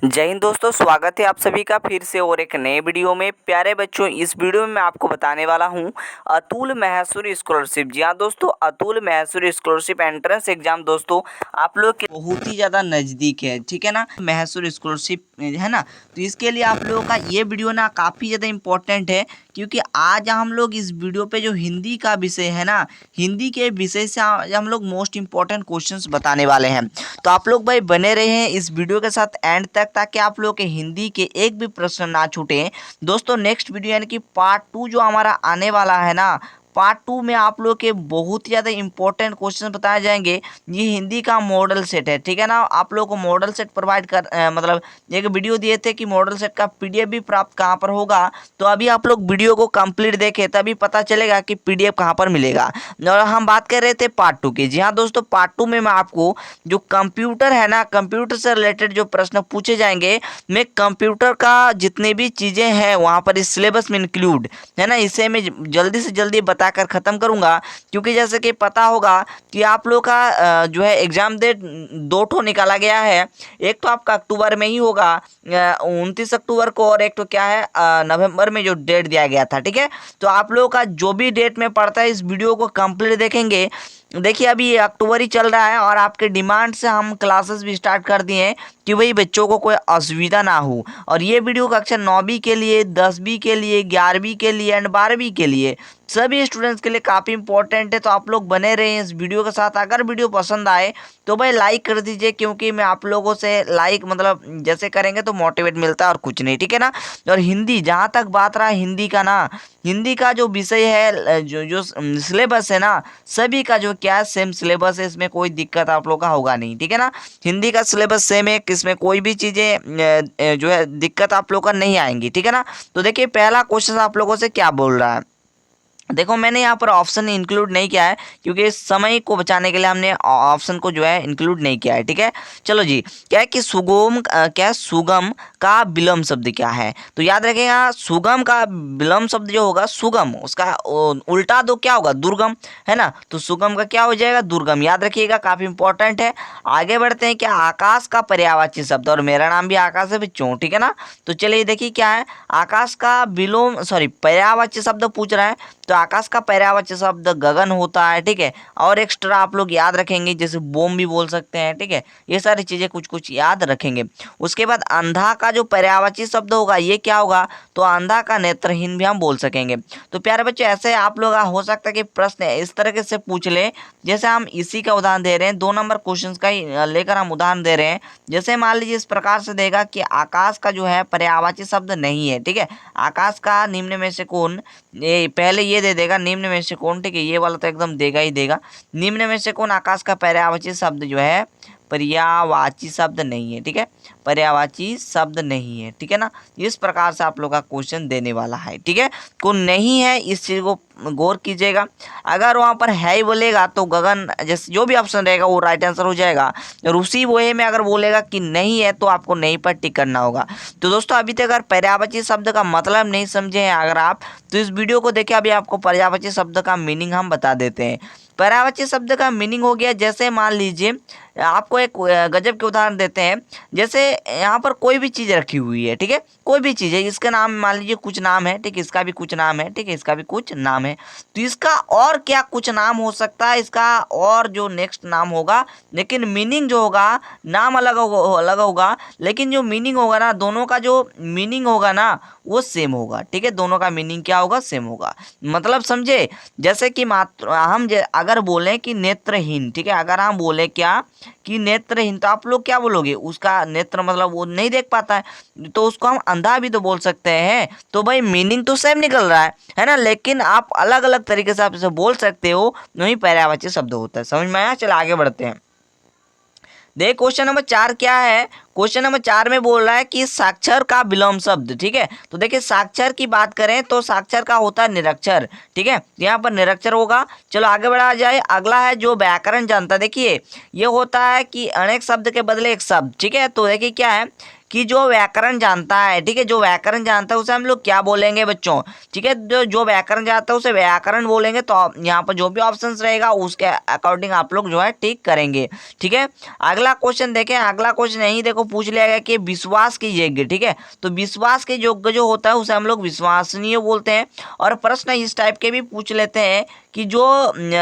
जय हिंद दोस्तों, स्वागत है आप सभी का फिर से और एक नए वीडियो में। प्यारे बच्चों, इस वीडियो में मैं आपको बताने वाला हूं अतुल माहेश्वरी स्कॉलरशिप। जी हाँ दोस्तों, Atul Maheshwari scholarship entrance exam दोस्तों आप लोग के बहुत ही ज़्यादा नज़दीक है, ठीक है ना। माहेश्वरी स्कॉलरशिप है ना, तो इसके लिए आप लोगों का ये वीडियो ना काफ़ी ज़्यादा इंपॉर्टेंट है, क्योंकि आज हम लोग इस वीडियो पे जो हिंदी का विषय है ना, हिंदी के विषय से आज हम लोग मोस्ट इंपॉर्टेंट क्वेश्चंस बताने वाले हैं। तो आप लोग भाई बने रहे हैं इस वीडियो के साथ एंड तक, ताकि आप लोग के हिंदी के एक भी प्रश्न ना छूटे। दोस्तों नेक्स्ट वीडियो यानी कि पार्ट 2 जो हमारा आने वाला है ना, पार्ट 2 में आप लोग के बहुत ज़्यादा इंपॉर्टेंट क्वेश्चन बताए जाएंगे। ये हिंदी का मॉडल सेट है, ठीक है ना। आप लोग को मॉडल सेट प्रोवाइड कर मतलब एक वीडियो दिए थे कि मॉडल सेट का पीडीएफ भी प्राप्त कहाँ पर होगा। तो अभी आप लोग वीडियो को कंप्लीट देखें तभी पता चलेगा कि पीडीएफ कहाँ पर मिलेगा। और हम बात कर रहे थे पार्ट 2 की। जी हाँ दोस्तों, पार्ट 2 में मैं आपको जो कंप्यूटर है ना, कंप्यूटर से रिलेटेड जो प्रश्न पूछे जाएंगे, मैं कंप्यूटर का जितने भी चीज़ें हैं वहाँ पर इस सिलेबस में इंक्लूड है ना, इसे मैं जल्दी से जल्दी बताकर ख़त्म करूँगा। क्योंकि जैसे कि पता होगा कि आप लोग का जो है एग्ज़ाम डेट 2 ठो निकाला गया है। एक तो आपका अक्टूबर में ही होगा 29 अक्टूबर को, और एक तो क्या है नवंबर में जो डेट दिया गया था, ठीक है। तो आप लोगों का जो भी डेट में पड़ता है इस वीडियो को कंप्लीट देखेंगे। देखिए अभी ये अक्टूबर ही चल रहा है और आपके डिमांड से हम क्लासेस भी स्टार्ट कर दिए हैं कि भाई बच्चों को कोई असुविधा ना हो। और ये वीडियो कक्षा 9वीं के लिए, 10वीं के लिए, 11वीं के लिए एंड 12वीं के लिए सभी स्टूडेंट्स के लिए काफ़ी इंपॉर्टेंट है। तो आप लोग बने रहे इस वीडियो के साथ। अगर वीडियो पसंद आए तो भाई लाइक कर दीजिए, क्योंकि मैं आप लोगों से लाइक मतलब जैसे करेंगे तो मोटिवेट मिलता है और कुछ नहीं, ठीक है ना। और हिंदी जहाँ तक बात रहा हिंदी का ना, हिंदी का जो विषय है जो जो सिलेबस है ना, सभी का जो क्या है सेम सिलेबस है, इसमें कोई दिक्कत आप लोग का होगा नहीं, ठीक है ना। हिंदी का सिलेबस सेम है, इसमें कोई भी चीज़ें जो है दिक्कत आप लोग का नहीं आएंगी, ठीक है ना। तो देखिए पहला क्वेश्चन आप लोगों से क्या बोल रहा है। देखो मैंने यहाँ पर ऑप्शन इंक्लूड नहीं किया है, क्योंकि समय को बचाने के लिए हमने ऑप्शन को जो है इंक्लूड नहीं किया है, ठीक है। चलो जी, क्या है कि क्या है, सुगम का विलोम शब्द क्या है। तो याद रखिएगा, सुगम का विलोम शब्द जो होगा सुगम, उसका उल्टा दो क्या होगा, दुर्गम, है ना। तो सुगम का क्या हो जाएगा, दुर्गम। याद रखिएगा, काफी इंपॉर्टेंट है। आगे बढ़ते हैं, क्या आकाश का पर्यायवाची शब्द, और मेरा नाम भी आकाश है बच्चों, ठीक है ना। तो चलिए देखिए क्या है, आकाश का विलोम सॉरी पर्यायवाची शब्द पूछ रहा है। तो आकाश का पर्यायवाची शब्द गगन होता है, ठीक है। और एक्स्ट्रा आप लोग याद रखेंगे, जैसे बोम भी बोल सकते हैं, ठीक है। ये सारी चीजें कुछ कुछ याद रखेंगे। उसके बाद अंधा का जो पर्यायवाची शब्द होगा ये क्या होगा, तो अंधा का नेत्रहीन भी हम बोल सकेंगे। तो प्यारे बच्चे ऐसे आप लोग हो सकता है कि प्रश्न इस तरीके से पूछ ले, जैसे हम इसी का उदाहरण दे रहे हैं, 2 नंबर क्वेश्चन का ही लेकर हम उदाहरण दे रहे हैं। जैसे मान लीजिए इस प्रकार से देगा कि आकाश का जो है पर्यायवाची शब्द नहीं है, ठीक है। आकाश का निम्न में से कौन, ये पहले ये दे देगा निम्न में से कौन, ठीक है। ये वाला तो एकदम देगा ही देगा। निम्न में से कौन आकाश का पर्यायवाची शब्द जो है, पर्यायवाची शब्द नहीं है, ठीक है। पर्यायवाची शब्द नहीं है, ठीक है ना। इस प्रकार से आप लोग का क्वेश्चन देने वाला है, ठीक है। कौन नहीं है इस चीज को गौर कीजिएगा। अगर वहां पर है ही बोलेगा तो गगन जैसे जो भी ऑप्शन रहेगा वो राइट आंसर हो जाएगा। और उसी वे में अगर बोलेगा कि नहीं है तो आपको नहीं पर टिक करना होगा। तो दोस्तों अभी तक अगर पर्यायवाची शब्द का मतलब नहीं समझे हैं अगर आप, तो इस वीडियो को देखें, अभी आपको पर्यायवाची शब्द का मीनिंग हम बता देते हैं। पर्यायवाची शब्द का मीनिंग हो गया, जैसे मान लीजिए आपको एक गजब के उदाहरण देते हैं। जैसे यहाँ पर कोई भी चीज़ रखी हुई है, ठीक है, कोई भी चीज़ है, इसका नाम मान लीजिए कुछ नाम है, ठीक है, इसका भी कुछ नाम है, ठीक है, इसका भी कुछ नाम है। तो इसका और क्या कुछ नाम हो सकता है, इसका और जो नेक्स्ट नाम होगा, लेकिन मीनिंग जो होगा, नाम अलग होगा, लेकिन जो मीनिंग होगा ना, दोनों का जो मीनिंग होगा ना वो सेम होगा, ठीक है। दोनों का मीनिंग क्या होगा, सेम होगा। मतलब समझे, जैसे कि अगर बोलें कि नेत्रहीन, ठीक है, अगर हम बोले क्या कि नेत्रहीन, तो आप लोग क्या बोलोगे, उसका नेत्र मतलब वो नहीं देख पाता है, तो उसको हम अंधा भी तो बोल सकते हैं। तो भाई मीनिंग तो सेम निकल रहा है ना, लेकिन आप अलग अलग तरीके से आप इसे बोल सकते हो, वही पर्यायवाची शब्द होता है। समझ में आया। चलो आगे बढ़ते हैं। देख क्वेश्चन नंबर 4 क्या है। क्वेश्चन नंबर 4 में बोल रहा है कि साक्षर का विलोम शब्द, ठीक है। तो देखिए साक्षर की बात करें तो साक्षर का होता है निरक्षर, ठीक है, यहाँ पर निरक्षर होगा। चलो आगे बढ़ा जाए। अगला है जो व्याकरण जानता, देखिए ये होता है कि अनेक शब्द के बदले एक शब्द, ठीक है। तो देखिए क्या है कि जो व्याकरण जानता है, ठीक है, जो व्याकरण जानता है उसे हम लोग क्या बोलेंगे बच्चों, ठीक है, जो व्याकरण जानता है उसे व्याकरण बोलेंगे। तो यहाँ पर जो भी ऑप्शन रहेगा उसके अकॉर्डिंग आप लोग जो है टिक करेंगे, ठीक है। अगला क्वेश्चन देखें, अगला क्वेश्चन यही देखो पूछ लिया गया कि विश्वास के योग्य, ठीक है, तो विश्वास के योग्य जो होता है उसे हम लोग विश्वसनीय बोलते हैं। और प्रश्न इस टाइप के भी पूछ लेते हैं कि जो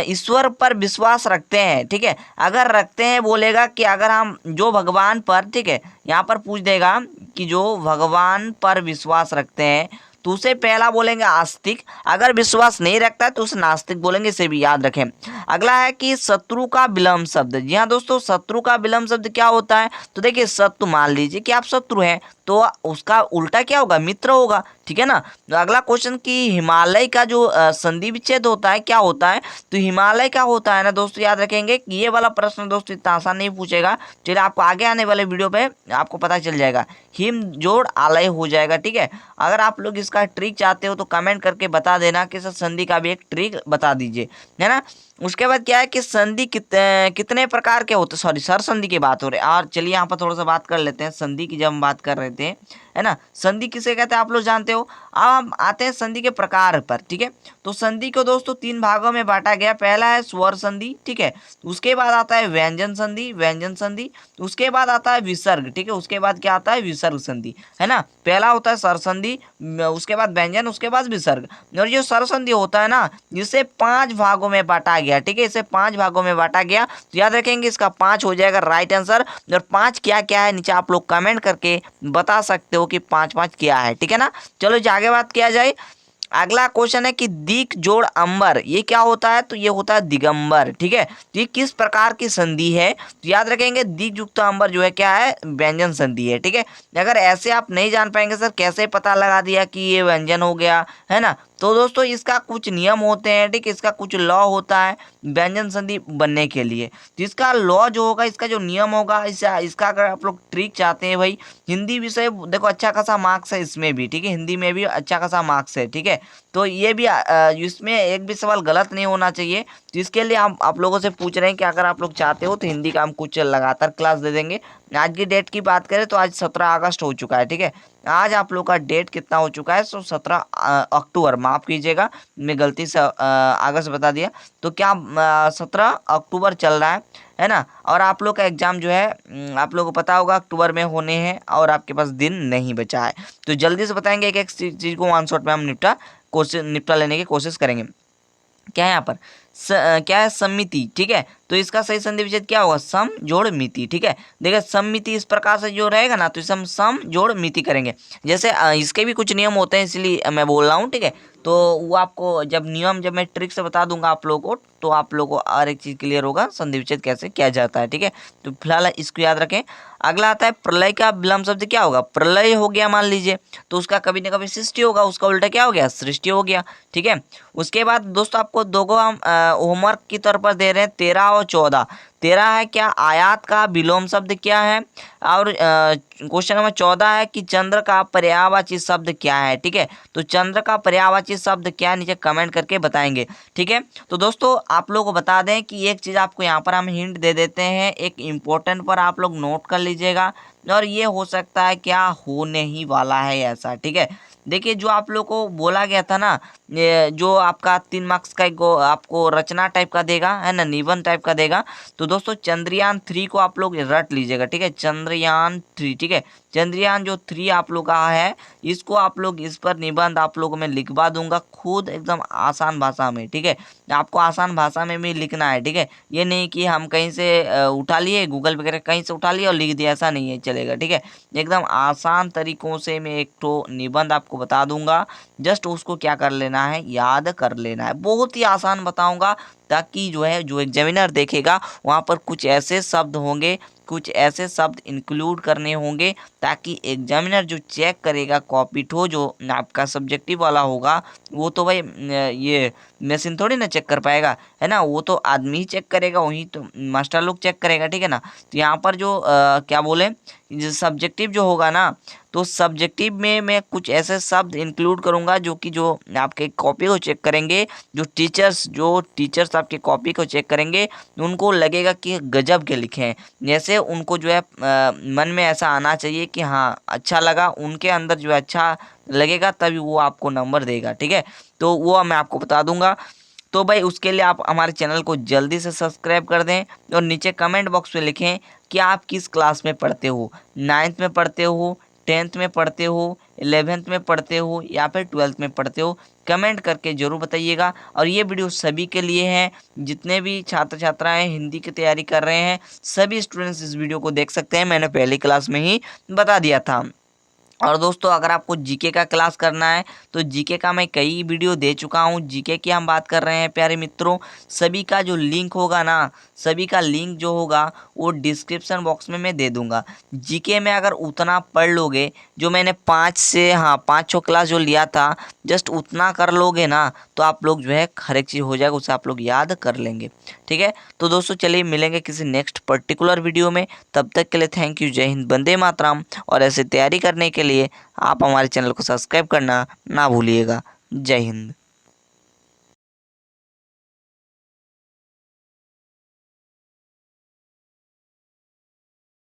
ईश्वर पर विश्वास रखते हैं, ठीक है, अगर रखते हैं बोलेगा कि अगर हम जो भगवान पर, ठीक है, यहाँ पर पूछ देगा कि जो भगवान पर विश्वास रखते हैं तो उसे पहला बोलेंगे आस्तिक, अगर विश्वास नहीं रखता है तो उसे नास्तिक बोलेंगे, इसे भी याद रखें। अगला है कि शत्रु का विलम्ब शब्द। जी हाँ दोस्तों, शत्रु का विलम्ब शब्द क्या होता है, तो देखिए शत्रु, मान लीजिए कि आप शत्रु हैं तो उसका उल्टा क्या होगा, मित्र होगा, ठीक है ना। तो अगला क्वेश्चन कि हिमालय का जो संधि विच्छेद होता है क्या होता है, तो हिमालय क्या होता है ना दोस्तों, याद रखेंगे कि ये वाला प्रश्न दोस्तों इतना आसान नहीं पूछेगा, चलिए आपको आगे आने वाले वीडियो पे आपको पता चल जाएगा, हिम जोड़ आलय हो जाएगा, ठीक है। अगर आप लोग इसका ट्रिक चाहते हो तो कमेंट करके बता देना कि सर संधि का भी एक ट्रिक बता दीजिए, है ना। उसके बाद क्या है कि संधि कितने प्रकार के होते, सॉरी सर संधि की बात हो रही है। और चलिए यहाँ पर थोड़ा सा बात कर लेते हैं संधि की, जब हम बात कर रहे थे, है ना, संधि किसे कहते हैं आप लोग जानते हो। अब हम आते हैं संधि के प्रकार पर, ठीक है। तो संधि को दोस्तों 3 भागों में बांटा गया, पहला है स्वर संधि, ठीक है, उसके बाद आता है व्यंजन संधि, व्यंजन संधि, उसके बाद आता है विसर्ग, ठीक है, उसके बाद क्या आता है विसर्ग संधि, है ना। पहला होता है स्वर संधि, उसके बाद व्यंजन, उसके बाद विसर्ग। और जो स्वर संधि होता है ना, इसे 5 भागों में बांटा गया, ठीक है, इसे 5 भागों में बांटा गया, तो याद रखेंगे इसका 5 हो जाएगा राइट आंसर। और 5 क्या क्या है नीचे आप लोग कमेंट करके बता सकते हो कि 5 क्या है, ठीक है ना। चलो जी आगे बात किया जाए। अगला क्वेश्चन है कि दिक जोड़ अंबर, ये क्या होता है, तो ये होता है दिगंबर, ठीक है। तो ये किस प्रकार की संधि है, तो याद रखेंगे दिक युक्त अंबर जो है क्या है, व्यंजन संधि है, ठीक है। अगर ऐसे आप नहीं जान पाएंगे सर कैसे पता लगा दिया कि ये व्यंजन हो गया, है ना, तो दोस्तों इसका कुछ नियम होते हैं, ठीक है, इसका कुछ लॉ होता है व्यंजन संधि बनने के लिए। तो इसका लॉ जो होगा, इसका जो नियम होगा, इसका अगर आप लोग ट्रिक चाहते हैं भाई, हिंदी विषय देखो अच्छा खासा मार्क्स है इसमें भी, ठीक है, हिंदी में भी अच्छा खासा मार्क्स है, ठीक है। तो ये भी इसमें एक भी सवाल गलत नहीं होना चाहिए। तो इसके लिए हम आप लोगों से पूछ रहे हैं कि अगर आप लोग चाहते हो तो हिंदी का हम कुछ लगातार क्लास दे देंगे। आज की डेट की बात करें तो आज 17 अगस्त हो चुका है, ठीक है। आज आप लोग का डेट कितना हो चुका है, तो 17 अक्टूबर, माफ कीजिएगा मैं गलती से अगस्त बता दिया। तो क्या 17 अक्टूबर चल रहा है ना। और आप लोग का एग्जाम जो है आप लोगों को पता होगा अक्टूबर में होने हैं और आपके पास दिन नहीं बचा है। तो जल्दी से बताएंगे, एक एक चीज को वन शॉट में हम निपटा लेने की कोशिश करेंगे। क्या है यहाँ पर क्या है, समिति, ठीक है। तो इसका सही संधि विच्छेद क्या होगा, सम जोड़ मिति, ठीक है। देखिए समिति इस प्रकार से जो रहेगा ना, तो इसे हम सम जोड़ मिति करेंगे। जैसे इसके भी कुछ नियम होते हैं इसलिए मैं बोल रहा हूँ, ठीक है। तो वो आपको जब मैं ट्रिक से बता दूंगा आप लोगों को, तो आप लोगों को हर एक चीज क्लियर होगा संधि विच्छेद कैसे किया जाता है, ठीक है। तो फिलहाल इसको याद रखें। अगला आता है प्रलय का विलम्ब शब्द, क्या होगा, प्रलय हो गया मान लीजिए, तो उसका कभी ना कभी सृष्टि होगा, उसका उल्टा क्या हो गया, सृष्टि हो गया, ठीक है। उसके बाद दोस्तों आपको दो हम होमवर्क की तौर पर दे रहे हैं, 13 और 14। 13 है क्या, आयात का विलोम शब्द क्या है, और क्वेश्चन नंबर 14 है कि चंद्र का पर्यायवाची शब्द क्या है, ठीक है। तो चंद्र का पर्यायवाची शब्द क्या है, नीचे कमेंट करके बताएंगे, ठीक है। तो दोस्तों आप लोगों को बता दें कि एक चीज आपको यहाँ पर हम हिंट दे देते हैं, एक इम्पोर्टेंट पर आप लोग नोट कर लीजिएगा, और ये हो सकता है क्या होने ही वाला है ऐसा, ठीक है। देखिए जो आप लोग को बोला गया था ना, ये जो आपका 3 मार्क्स का एक आपको रचना टाइप का देगा, है ना, निबंध टाइप का देगा। तो दोस्तों चंद्रयान 3 को आप लोग रट लीजिएगा, ठीक है, चंद्रयान 3, ठीक है। चंद्रयान जो 3 आप लोग का है, इसको आप लोग इस पर निबंध आप लोगों में लिखवा दूंगा खुद एकदम आसान भाषा में, ठीक है। आपको आसान भाषा में भी लिखना है, ठीक है। ये नहीं कि हम कहीं से उठा लिए, गूगल वगैरह कहीं से उठा लिया और लिख दिया, ऐसा नहीं है चलेगा, ठीक है। एकदम आसान तरीकों से मैं एक तो निबंध आपको बता दूंगा, जस्ट उसको क्या कर लेना है, याद कर लेना है, बहुत ही आसान बताऊंगा, ताकि जो है जो एग्जामिनर देखेगा वहाँ पर कुछ ऐसे शब्द होंगे, कुछ ऐसे शब्द इंक्लूड करने होंगे, ताकि एग्जामिनर जो चेक करेगा कॉपी ठो जो आपका सब्जेक्टिव वाला होगा, वो तो भाई ये मशीन थोड़ी ना चेक कर पाएगा, है ना, वो तो आदमी ही चेक करेगा, वही तो मास्टर लोग चेक करेगा, ठीक है ना। तो यहाँ पर जो क्या बोले, सब्जेक्टिव जो होगा ना, तो सब्जेक्टिव में मैं कुछ ऐसे शब्द इंक्लूड करूँगा जो कि जो आपके कॉपी को चेक करेंगे, जो टीचर्स आपके कॉपी को चेक करेंगे उनको लगेगा कि गजब के लिखे हैं। जैसे उनको जो है मन में ऐसा आना चाहिए कि हाँ अच्छा लगा, उनके अंदर जो है अच्छा लगेगा तभी वो आपको नंबर देगा। ठीक है, तो वो मैं आपको बता दूंगा। तो भाई उसके लिए आप हमारे चैनल को जल्दी से सब्सक्राइब कर दें और नीचे कमेंट बॉक्स में लिखें कि आप किस क्लास में पढ़ते हो, 9th में पढ़ते हो, 10th में पढ़ते हो, 11th में पढ़ते हो या फिर 12th में पढ़ते हो। कमेंट करके ज़रूर बताइएगा। और ये वीडियो सभी के लिए है, जितने भी छात्र छात्राएं हिंदी की तैयारी कर रहे हैं सभी स्टूडेंट्स इस वीडियो को देख सकते हैं, मैंने पहली क्लास में ही बता दिया था। और दोस्तों अगर आपको जीके का क्लास करना है तो जीके का मैं कई वीडियो दे चुका हूँ। जीके की हम बात कर रहे हैं प्यारे मित्रों, सभी का जो लिंक होगा ना, सभी का लिंक जो होगा वो डिस्क्रिप्शन बॉक्स में मैं दे दूंगा। जीके में अगर उतना पढ़ लोगे, जो मैंने 5-6 क्लास जो लिया था, जस्ट उतना कर लोगे ना तो आप लोग जो है हर एक चीज़ हो जाएगा, उसे आप लोग याद कर लेंगे। ठीक है, तो दोस्तों चलिए मिलेंगे किसी नेक्स्ट पर्टिकुलर वीडियो में। तब तक के लिए थैंक यू, जय हिंद, वंदे मातरम। और ऐसे तैयारी करने के लिए आप हमारे चैनल को सब्सक्राइब करना ना भूलिएगा। जय हिंद।